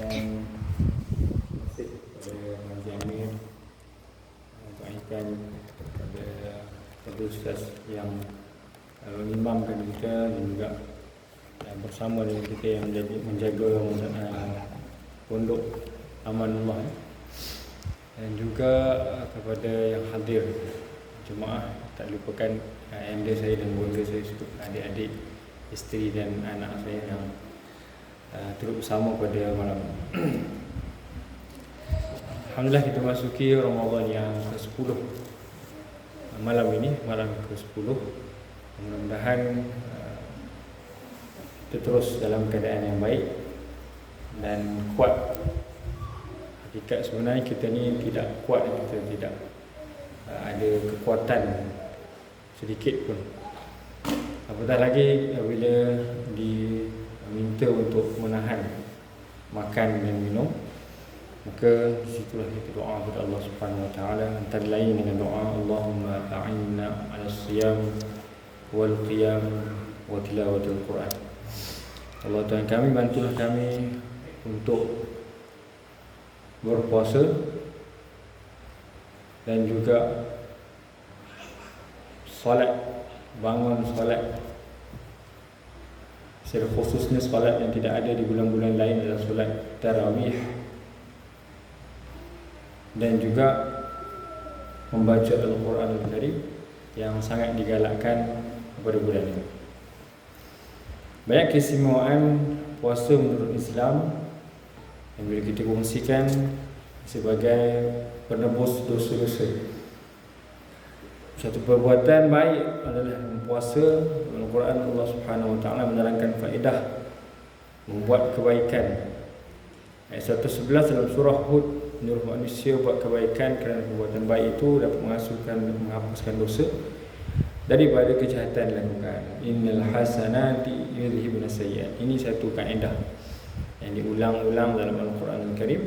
mengucapkan terima kasih kepada Haji Amir, doakan kepada Ustaz yang mengimamkan kita dan juga bersama dengan kita yang menjaga pondok Amanullah, dan juga kepada yang hadir jemaah, tak lupakan anda saya dan keluarga saya, adik-adik, isteri dan anak saya yang turut bersama pada malam ini. Alhamdulillah, kita masuki Ramadan yang ke-10 malam ini, malam ke-10. Mudah-mudahan kita terus dalam keadaan yang baik dan kuat. Hakikat sebenarnya kita ni tidak kuat, kita tidak ada kekuatan sedikit pun. Apatah lagi bila diminta untuk menahan makan dan minum, maka disitulah kita doa kepada Allah Subhanahu Wa Taala, antara lain dengan doa Allahumma a'inna 'ala siyam wal qiyam wa tilawatil Quran. Allah Tuhan kami, bantulah kami untuk berpuasa dan juga solat, bangun solat. Secara khususnya solat yang tidak ada di bulan-bulan lain adalah solat tarawih, dan juga membaca Al-Quran Al-Karim yang sangat digalakkan pada bulan ini. Banyak keistimewaan puasa menurut Islam yang boleh kita kongsikan sebagai penebus dosa-dosa. Satu perbuatan baik adalah mempuasa. Al-Quran Allah Subhanahu Wa Taala menerangkan faedah membuat kebaikan. Ayat 111 dalam surah Hud menyuruh manusia buat kebaikan kerana perbuatan baik itu dapat menghapuskan dosa daripada kejahatan dilakukan. Innal hasanati yudhibun sayyi'at. Ini satu kaedah yang diulang-ulang dalam Al-Quran Al-Karim.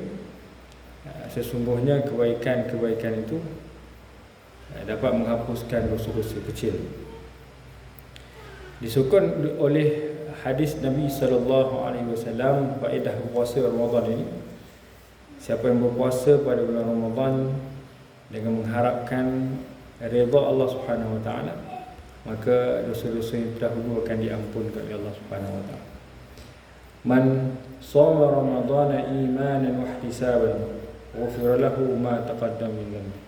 Sesungguhnya kebaikan-kebaikan itu dapat menghapuskan dosa-dosa kecil. Disokong oleh hadis Nabi SAW faedah puasa Ramadan ini. Siapa yang berpuasa pada bulan Ramadan dengan mengharapkan redha Allah Subhanahu Wa Taala, maka dosa-dosa yang terdahulu akan diampunkan oleh Allah Subhanahu Wa Taala. Man shoma Ramadana imanan wa ihtisaban ghufira lahu ma taqaddama min dhanbi.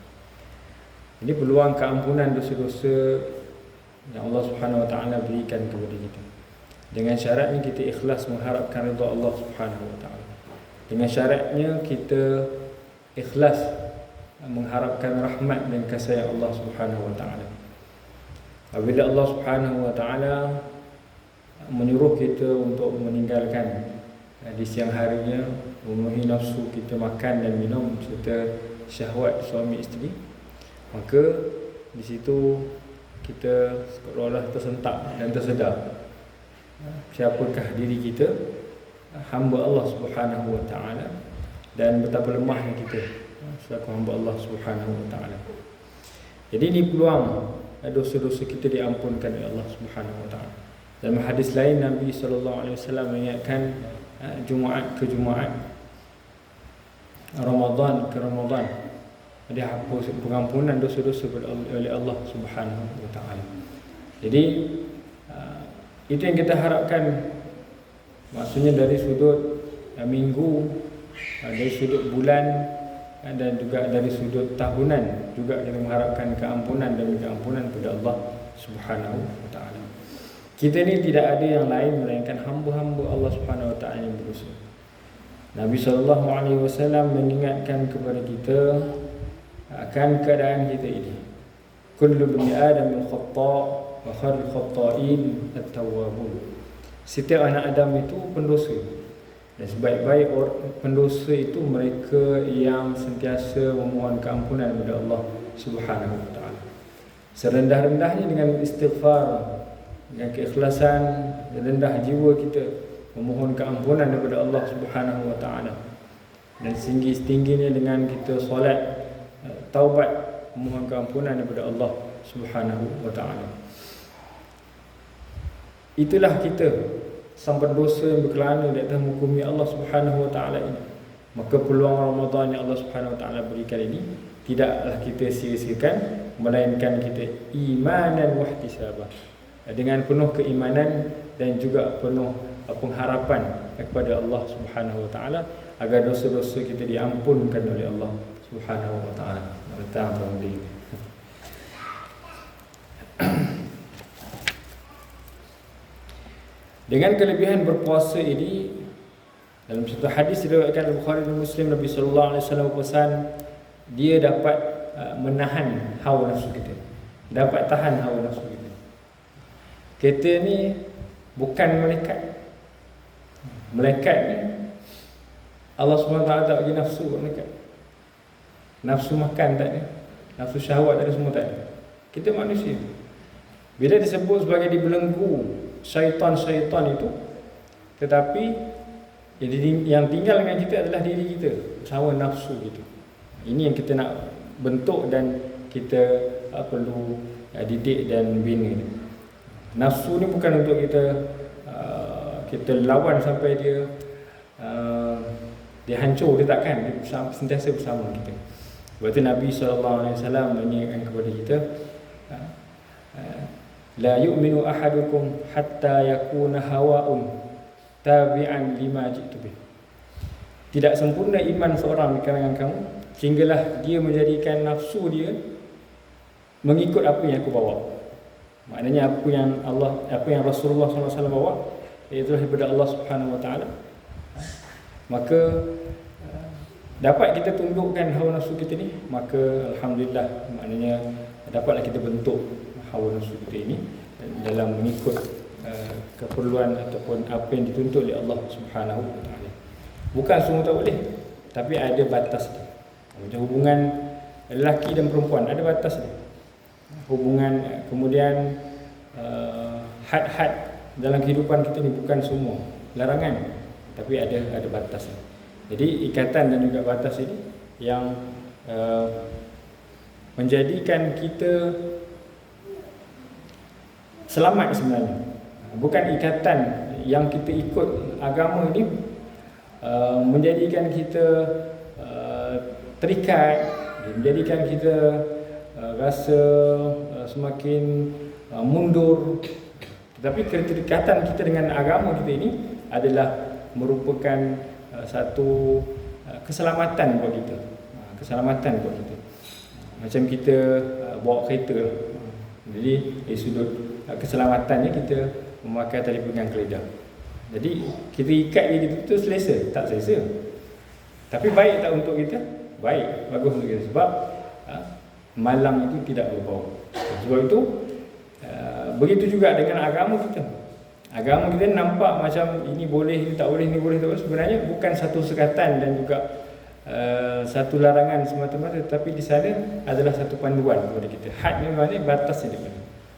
Ini peluang keampunan dosa-dosa yang Allah Subhanahu Wa Taala berikan kepada kita. Dengan syaratnya kita ikhlas mengharapkan redha Allah Subhanahu Wa Taala. Dengan syaratnya kita ikhlas mengharapkan rahmat dan kasih Allah Subhanahu Wa Taala. Apabila Allah Subhanahu Wa Taala menyuruh kita untuk meninggalkan di siang harinya, memenuhi nafsu kita makan dan minum serta syahwat suami isteri, maka di situ kita seolah-olah tersentak dan tersedar siapakah diri kita, hamba Allah Subhanahu Wa Taala, dan betapa lemahnya kita selaku hamba Allah Subhanahu Wa Taala. Jadi ini peluang dosa-dosa kita diampunkan oleh Allah Subhanahu Wa Taala. Dalam hadis lain Nabi SAW mengingatkan Jumaat ke Jumaat, Ramadan ke Ramadan, dihapus pengampunan dosa-dosa oleh Allah Subhanahu Wa Taala. Jadi itu yang kita harapkan. Maksudnya dari sudut minggu, dari sudut bulan, dan juga dari sudut tahunan, juga kita mengharapkan keampunan dan keampunan kepada Allah Subhanahu Wa Taala. Kita ni tidak ada yang lain melainkan hamba-hamba Allah Subhanahu Wa Taala yang berdosa. Nabi SAW mengingatkan kepada kita akan keadaan kita ini. Kullu bani Adam al-khata' wa khairul khata'in at-tawwabun. Setiap anak Adam itu pendosa, dan sebaik-baik pendosa itu mereka yang sentiasa memohon keampunan kepada Allah Subhanahu Wa Taala. Serendah-rendahnya dengan istighfar, dengan keikhlasan, rendah jiwa kita memohon keampunan daripada Allah Subhanahu Wa Taala, dan setinggi-tingginya dengan kita solat, taubat, memohon keampunan daripada Allah Subhanahu Wa Taala. Itulah kita sampai dosa yang berkelana di atas muka bumi Allah Subhanahu Wa Taala ini, maka peluang Ramadan yang Allah Subhanahu Wa Taala berikan ini tidaklah kita sia-siakan, melainkan kita imanan wahtisabah, dengan penuh keimanan dan juga penuh pengharapan kepada Allah Subhanahu Wa Taala agar dosa-dosa kita diampunkan oleh Allah Subhanahu Wa Taala. Datang tuan-tuan. Dengan kelebihan berpuasa ini, dalam satu hadis diriwayatkan Al-Bukhari dan Muslim, Nabi sallallahu alaihi wasallam pesan dia dapat menahan hawa nafsu kita. Dapat tahan hawa nafsu kita. Kita ni bukan malaikat. Malaikat ni Allah SWT tak bagi nafsu kat malaikat. Nafsu makan tak ada, nafsu syahwat tak ada, semua tak ada. Kita manusia. Bila disebut sebagai dibelenggu syaitan-syaitan itu, tetapi yang tinggal dengan kita adalah diri kita, hawa nafsu kita. Ini yang kita nak bentuk dan kita perlu didik dan bina. Nafsu ni bukan untuk kita lawan sampai dia hancur, dia takkan, dia sentiasa bersama kita. Sebab itu Nabi SAW mengingatkan kepada kita, la yu'minu ahadukum hatta yakuna hawa'un tabi'an lima jitu bih. Tidak sempurna iman seorang di kalangan kamu sehinggalah dia menjadikan nafsu dia mengikut apa yang aku bawa. Maknanya apa yang Rasulullah SAW bawa, iaitu daripada Allah Subhanahu Wa Taala. Maka dapat kita tundukkan hawa nafsu kita ni, maka alhamdulillah, maknanya dapatlah kita bentuk hawa nafsu kita ini dalam mengikut keperluan ataupun apa yang dituntut oleh Allah Subhanahu Wa Taala. Bukan semua tak boleh, tapi ada batas dia. Macam hubungan lelaki dan perempuan ada batas dia. Hubungan, kemudian had-had dalam kehidupan kita ni bukan semua larangan, tapi ada batas dia. Jadi ikatan dan juga batas ini yang menjadikan kita selamat sebenarnya. Bukan ikatan yang kita ikut agama ini menjadikan kita terikat, menjadikan kita rasa semakin mundur. Tetapi keterikatan kita dengan agama kita ini adalah merupakan satu keselamatan buat kita. Keselamatan buat kita. Macam kita bawa kereta. Jadi dari sudut keselamatannya kita memakai tali pegang keledar. Jadi kita ikat dia gitu selesa? Tak selesa. Tapi baik tak untuk kita? Baik, bagus untuk kita. Sebab malam itu tidak berbau. Sebab itu begitu juga dengan agama kita. Agama kita nampak macam ini boleh, ini tak boleh, ini boleh, tak boleh. Sebenarnya bukan satu sekatan dan juga satu larangan semata-mata, tapi di sana adalah satu panduan kepada kita. Had ni maknanya batas dia.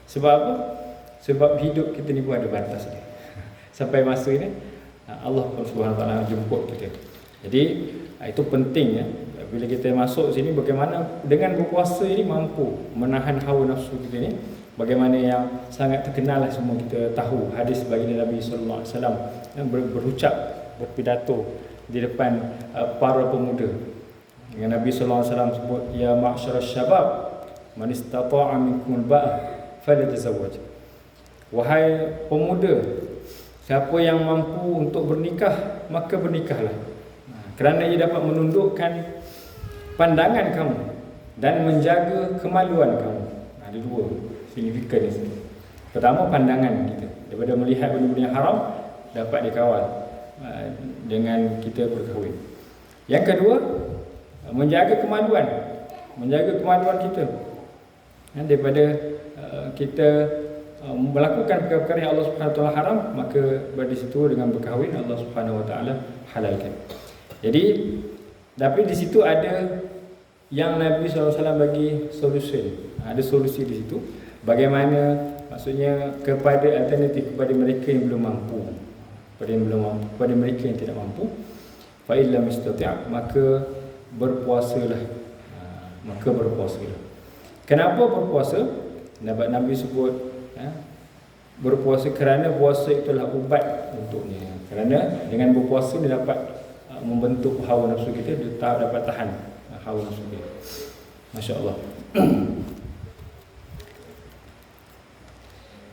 Sebab apa? Sebab hidup kita ni pun ada batas dia. Sampai masa ini Allah Subhanahu Wa Taala jemput kita. Jadi itu penting ya. Bila kita masuk sini, bagaimana dengan berpuasa ini mampu menahan hawa nafsu kita ni. Bagaimana yang sangat terkenal lah, semua kita tahu hadis baginda Nabi sallallahu alaihi wasallam yang berucap, berpidato di depan para pemuda. Yang Nabi sallallahu alaihi wasallam sebut, ya ma'syaras syabab man istata'a minkumul ba'a falyatazawwaj. Wahai pemuda, siapa yang mampu untuk bernikah, maka bernikahlah. Kerana ia dapat menundukkan pandangan kamu dan menjaga kemaluan kamu. Ada dua signifikan di sini. Pertama, pandangan kita. Daripada melihat benda-benda yang haram, dapat dikawal dengan kita berkahwin. Yang kedua, menjaga kemaluan. Menjaga kemaluan kita. Daripada kita melakukan perkara-perkara yang Allah Subhanahu Wa Taala haram, maka dari situ dengan berkahwin Allah Subhanahu Wa Taala halalkan. Jadi, tapi di situ ada yang Nabi SAW bagi solusi. Ada solusi di situ. Bagaimana, maksudnya kepada alternatif kepada mereka yang belum mampu, kepada mereka yang tidak mampu, fa illam yastati', maka berpuasalah. Kenapa berpuasa? Nabi sebut berpuasa kerana puasa itulah ubat untuknya. Kerana dengan berpuasa dia dapat membentuk hawa nafsu kita, dia dapat tahan hawa nafsu kita. Masya-Allah.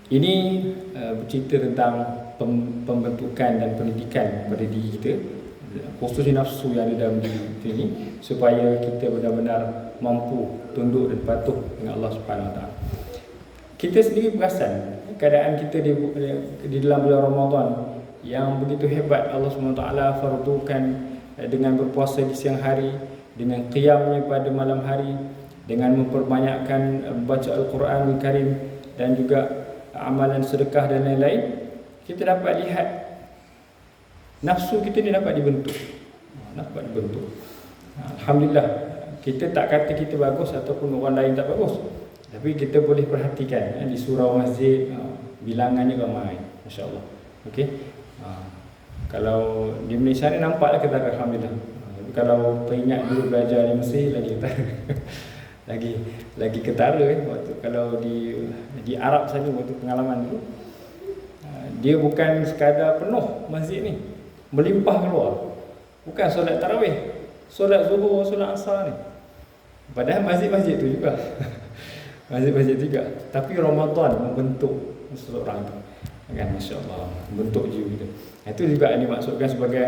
Ini bercerita tentang pembentukan dan pendidikan pada diri kita, khususnya nafsu yang ada dalam diri kita ini, supaya kita benar-benar mampu tunduk dan patuh dengan Allah Subhanahu Wa Taala. Kita sendiri perasan keadaan kita di dalam bulan Ramadan yang begitu hebat. Allah Subhanahu Wa Taala fardukan dengan berpuasa di siang hari, dengan qiyamnya pada malam hari, dengan memperbanyakkan baca Al-Quran Al-Karim dan juga amalan sedekah dan lain-lain. Kita dapat lihat nafsu kita ni dapat dibentuk. Alhamdulillah, kita tak kata kita bagus ataupun orang lain tak bagus, tapi kita boleh perhatikan di surau masjid bilangannya ramai, masya-Allah. Okey. Kalau di Malaysia ni nampaklah kita alhamdulillah. Kalau teringat dulu belajar di Mesir lagi ketara. lagi ketara waktu kalau di Arab saja waktu pengalaman dulu. Dia bukan sekadar penuh masjid ni, melimpah keluar. Bukan solat tarawih, solat zuhur, solat asar ni. Padahal masjid-masjid tu juga. Masjid-masjid juga. Tapi Ramadan membentuk seseorang tu. Kan, masya-Allah, membentuk jiwa kita. Itu juga dimaksudkan sebagai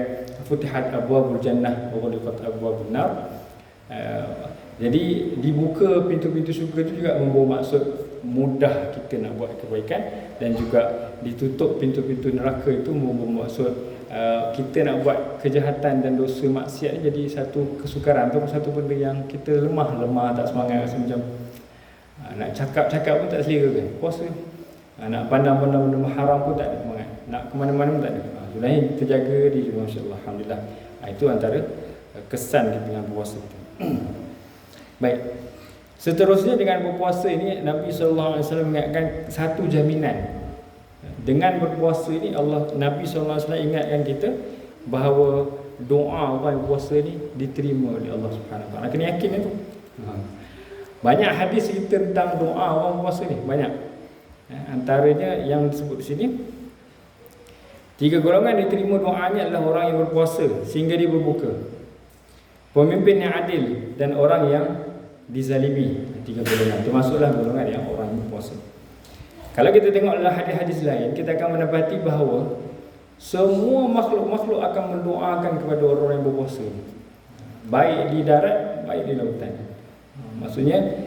futihat abwabul jannah wa ghuliqat abwabun nar. Jadi dibuka pintu-pintu syurga itu juga membawa maksud mudah kita nak buat kebaikan, dan juga ditutup pintu-pintu neraka itu membawa maksud kita nak buat kejahatan dan dosa maksiat jadi satu kesukaran atau satu benda yang kita lemah tak semangat, rasa macam nak cakap pun tak selera kan puasa, nak pandang-pandang benda haram pun tak ada semangat, nak ke mana-mana pun tak ada. Sebenarnya terjaga diri, masya-Allah, alhamdulillah. Itu antara kesan kita dengan berpuasa. Baik. Seterusnya dengan berpuasa ini Nabi sallallahu alaihi wasallam mengingatkan satu jaminan. Dengan berpuasa ini Nabi sallallahu alaihi wasallam ingatkan kita bahawa doa orang berpuasa ini diterima oleh Allah Subhanahu Wa Taala. Kena yakin itu. Banyak hadis cerita tentang doa orang berpuasa ni, banyak. Antaranya yang disebut di sini, 3 golongan diterima doanya adalah orang yang berpuasa sehingga dia berbuka, pemimpin yang adil, dan orang yang dizalimi. 3 golongan termasuklah golongan yang orang yang berpuasa. Kalau kita tengok dalam hadis-hadis lain, kita akan mendapati bahawa semua makhluk-makhluk akan mendoakan kepada orang yang berpuasa, baik di darat, baik di lautan. Maksudnya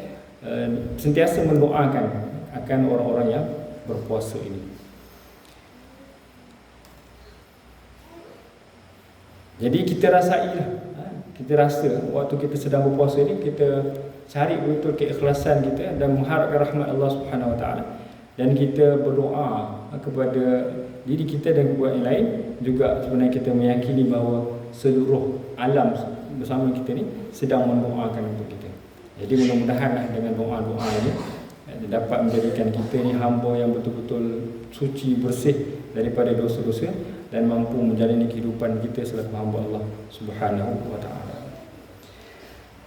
sentiasa mendoakan akan orang-orang yang berpuasa ini. Jadi kita rasailah, kita rasa waktu kita sedang berpuasa ini, kita cari betul keikhlasan kita dan mengharapkan rahmat Allah Subhanahu Wa Taala, dan kita berdoa kepada diri kita dan kepada yang lain. Juga sebenarnya kita meyakini bahawa seluruh alam bersama kita ni sedang mendoakan untuk kita. Jadi mudah-mudahan dengan doa-doa ini dapat menjadikan kita ni hamba yang betul-betul suci, bersih daripada dosa-dosa, dan mampu menjalani kehidupan kita selaku hamba Allah Subhanahu Wa Taala.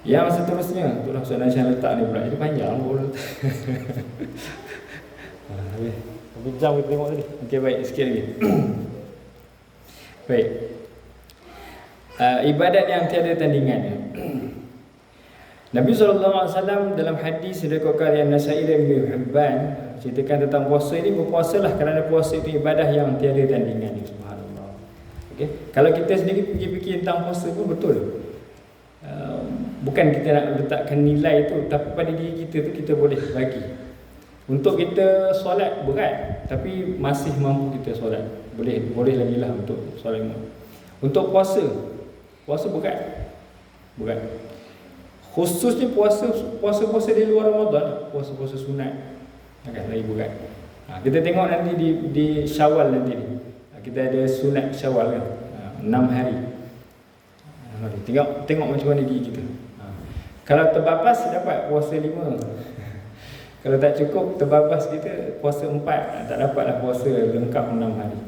Yang seterusnya, itulah soalan saya letak ni pula. Ini panjang pun. Habis jam kita tengok tadi. Okey, baik, sikit lagi. Baik. Ibadat yang tiada tandingannya. Nabi SAW dalam hadis diriwayatkan yang Nasai dan Ibnu Hibban ceritakan tentang puasa ini, berpuasalah kerana puasa itu ibadah yang tiada tandingannya. Subhanallah. Okey, kalau kita sendiri fikir-fikir tentang puasa pun betul. Bukan kita nak letakkan nilai tu, tapi pada diri kita tu kita boleh bagi. Untuk kita solat berat, tapi masih mampu kita solat, boleh lagi lah untuk solat. Untuk puasa berat. Khususnya puasa di luar Ramadan, puasa sunat agak lagi berat. Kita tengok nanti di Syawal nanti ni. Kita ada sunat Syawal kan, 6 hari. Tengok macam mana diri kita. Kalau terbabas dapat puasa 5. Kalau tak cukup terbabas kita puasa 4, tak dapatlah puasa lengkap 6 hari.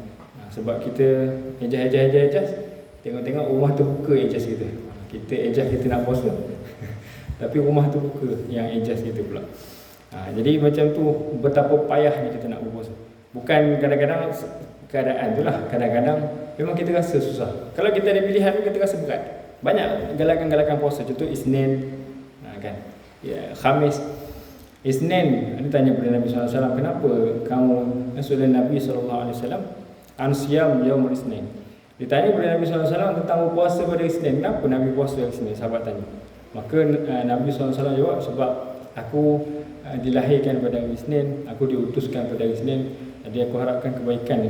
Sebab kita ejas, tengok-tengok rumah tu buka ejas kita. Kita ejas kita nak puasa. Tapi rumah tu buka yang ejas kita pula. Jadi macam tu betapa payahnya kita nak berpuasa. Bukan kadang-kadang keadaan itulah, kadang-kadang memang kita rasa susah. Kalau kita ada pilihan kita rasa berat. Banyak galakan-galakan puasa, contoh Isnin, kan. Ya, Khamis. Isnin, dia tanya kepada Nabi SAW, kenapa kamu Rasulullah Nabi SAW ansiyam yaumul Isnin? Ditanya kepada Nabi SAW tentang puasa pada Isnin, kenapa Nabi puasa pada Isnin? Sahabat tanya. Maka Nabi SAW jawab, sebab aku dilahirkan pada hari Isnin, aku diutuskan pada hari Isnin, jadi aku harapkan kebaikan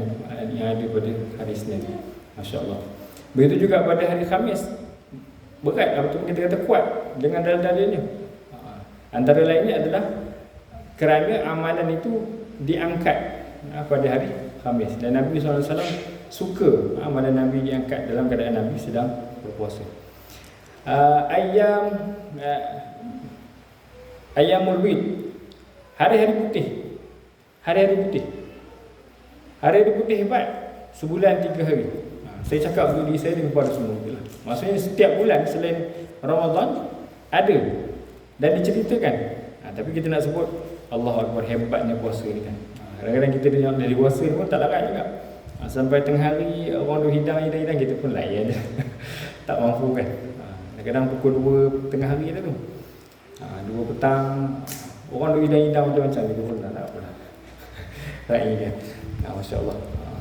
yang ada pada hari Isnin. Masya Allah. Begitu juga pada hari Khamis, berat ataupun kita kata kuat dengan dalil-dalilnya. Antara lainnya adalah kerana amalan itu diangkat pada hari Khamis, dan Nabi SAW suka amalan Nabi diangkat dalam keadaan Nabi sedang berpuasa. Ayyamul bid, hari-hari putih. Hari-hari putih. Hari-hari putih hebat. Sebulan 3 hari. Saya cakap untuk diri saya dengan kepada semua. Maksudnya setiap bulan selain Ramadan ada dan diceritakan. Tapi kita nak sebut Allahu Akbar, hebatnya puasa ni kan. Kadang-kadang kita dengar dari puasa pun tak larat juga. Sampai tengah hari orang duk hidang kita pun layan je. Tak mampu kan. Kadang-kadang pukul 2 tengah hari tu. 2 petang orang duk hidang macam-macam kita pun tak apa lah. Rai kan. Masya-Allah.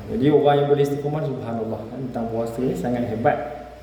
Jadi orang yang boleh istiqamah, subhanallah, tentang puasa ni sangat hebat.